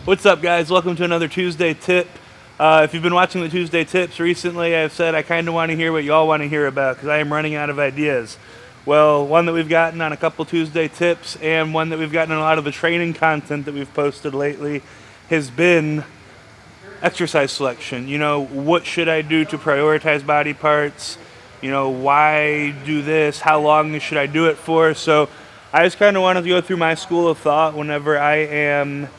What's up, guys? Welcome to another Tuesday Tip. If you've been watching the Tuesday Tips recently, I've said I kind of want to hear what y'all want to hear about because I am running out of ideas. Well, one that we've gotten on a couple Tuesday Tips and one that we've gotten in a lot of the training content that we've posted lately has been exercise selection. What should I do to prioritize body parts? Why do this? How long should I do it for? So I just kind of wanted to go through my school of thought whenever I am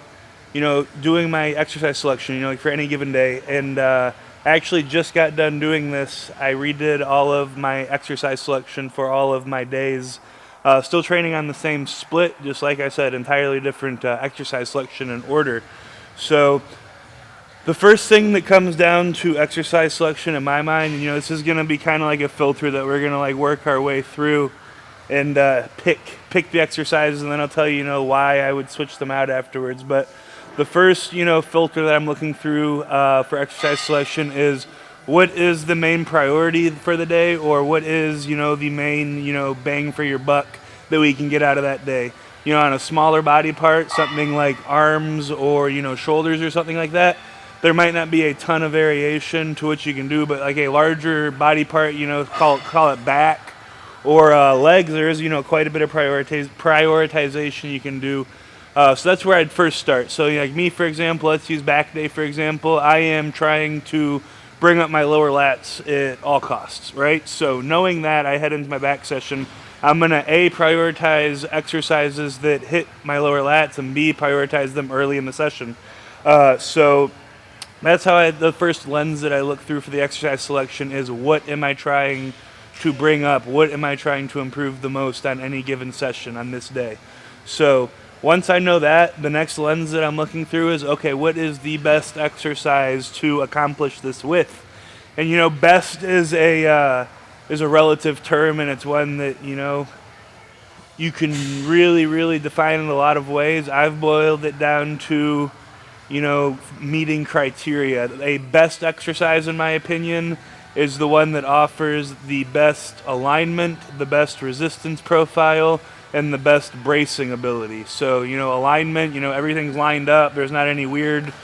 doing my exercise selection, like for any given day. And I actually just got done doing this. I redid all of my exercise selection for all of my days. Still training on the same split, just like I said, entirely different exercise selection and order. So the first thing that comes down to exercise selection in my mind, and this is going to be kind of like a filter that we're going to work our way through and pick the exercises, and then I'll tell you, why I would switch them out afterwards. But the first, filter that I'm looking through for exercise selection is what is the main priority for the day, or what is, the main, bang for your buck that we can get out of that day. On a smaller body part, something like arms or, shoulders or something like that, there might not be a ton of variation to what you can do, but like a larger body part, call it back or legs, there is, quite a bit of prioritization you can do. So that's where I'd first start. So like me, for example, let's use back day, for example. I am trying to bring up my lower lats at all costs, right? So knowing that, I head into my back session. I'm going to A, prioritize exercises that hit my lower lats, and B, prioritize them early in the session. So that's how the first lens that I look through for the exercise selection is what am I trying to bring up? What am I trying to improve the most on any given session on this day? So once I know that, the next lens that I'm looking through is, okay, what is the best exercise to accomplish this with? And, best is a relative term, and it's one that, you can really, really define in a lot of ways. I've boiled it down to, meeting criteria. A best exercise, in my opinion, is the one that offers the best alignment, the best resistance profile, and the best bracing ability. So, alignment, everything's lined up. There's not any weird,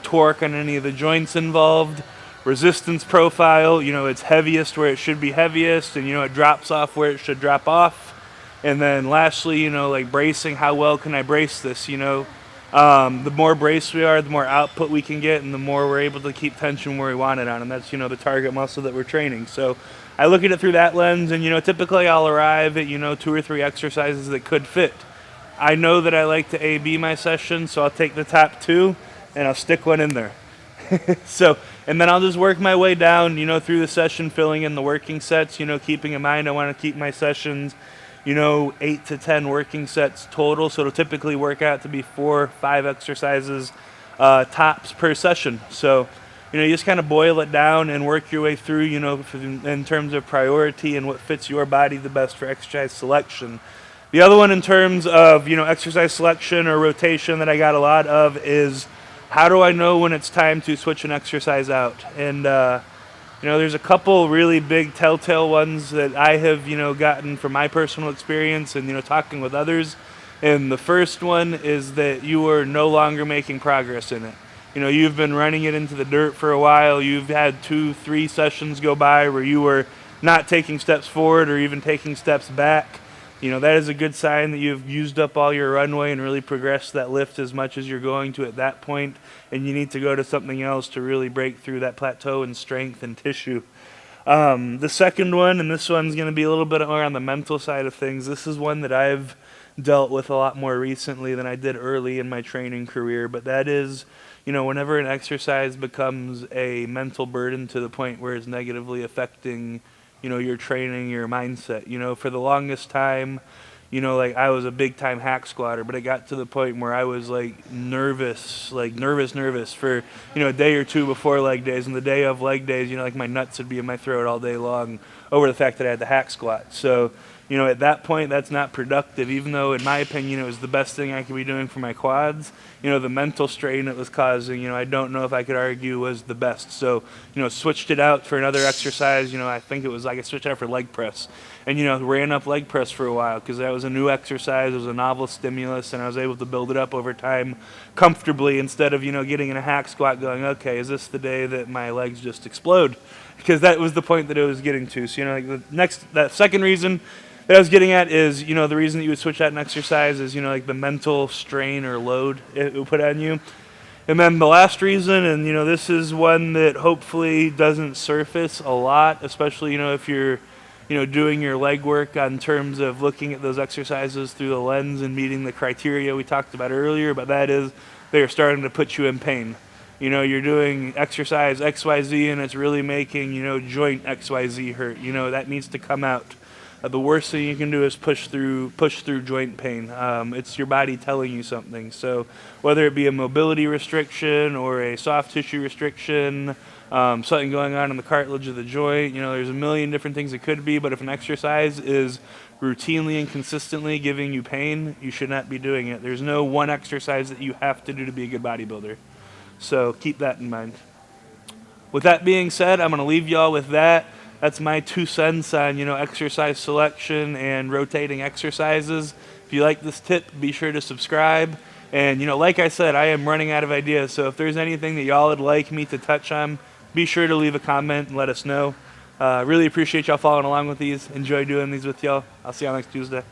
torque on any of the joints involved. Resistance profile, it's heaviest where it should be heaviest, and, it drops off where it should drop off. And then lastly, bracing, how well can I brace this, the more braced we are, the more output we can get, and the more we're able to keep tension where we want it on, and that's, the target muscle that we're training. So I look at it through that lens, and, typically I'll arrive at, 2 or 3 exercises that could fit. I know that I like to A-B my session, so I'll take the top 2, and I'll stick one in there. And then I'll just work my way down, through the session, filling in the working sets, keeping in mind I want to keep my sessions, 8 to 10 working sets total, so it'll typically work out to be 4 or 5 exercises tops per session. So you just kind of boil it down and work your way through, in terms of priority and what fits your body the best for exercise selection. The other one in terms of, exercise selection or rotation that I got a lot of is how do I know when it's time to switch an exercise out? And, there's a couple really big telltale ones that I have, gotten from my personal experience and, talking with others. And the first one is that you are no longer making progress in it. You've been running it into the dirt for a while. You've had 2-3 sessions go by where you were not taking steps forward or even taking steps back. That is a good sign that you've used up all your runway and really progressed that lift as much as you're going to at that point, and you need to go to something else to really break through that plateau in strength and tissue. The second one, and this one's going to be a little bit more on the mental side of things, this is one that I've dealt with a lot more recently than I did early in my training career, but that is, whenever an exercise becomes a mental burden to the point where it's negatively affecting your training, your mindset. For the longest time, I was a big time hack squatter, but it got to the point where I was nervous for, a day or two before leg days, and the day of leg days, my nuts would be in my throat all day long over the fact that I had the hack squat. So, At that point, that's not productive, even though, in my opinion, it was the best thing I could be doing for my quads. The mental strain it was causing, I don't know if I could argue was the best. So, switched it out for another exercise. I think it was like I switched it out for leg press. And, ran up leg press for a while because that was a new exercise. It was a novel stimulus, and I was able to build it up over time comfortably instead of, getting in a hack squat going, okay, is this the day that my legs just explode? Because that was the point that it was getting to. So, that second reason that I was getting at is, the reason that you would switch out an exercise is, the mental strain or load it would put on you. And then the last reason, and, this is one that hopefully doesn't surface a lot, especially, if you're, doing your leg work on terms of looking at those exercises through the lens and meeting the criteria we talked about earlier, but that is they are starting to put you in pain. You're doing exercise XYZ and it's really making, joint XYZ hurt. That needs to come out. The worst thing you can do is push through joint pain. It's your body telling you something. So whether it be a mobility restriction or a soft tissue restriction, something going on in the cartilage of the joint, there's a million different things it could be. But if an exercise is routinely and consistently giving you pain, you should not be doing it. There's no one exercise that you have to do to be a good bodybuilder. So keep that in mind. With that being said, I'm going to leave y'all with that. That's my 2 cents on, exercise selection and rotating exercises. If you like this tip, be sure to subscribe. And, like I said, I am running out of ideas. So if there's anything that y'all would like me to touch on, be sure to leave a comment and let us know. Really appreciate y'all following along with these. Enjoy doing these with y'all. I'll see y'all next Tuesday.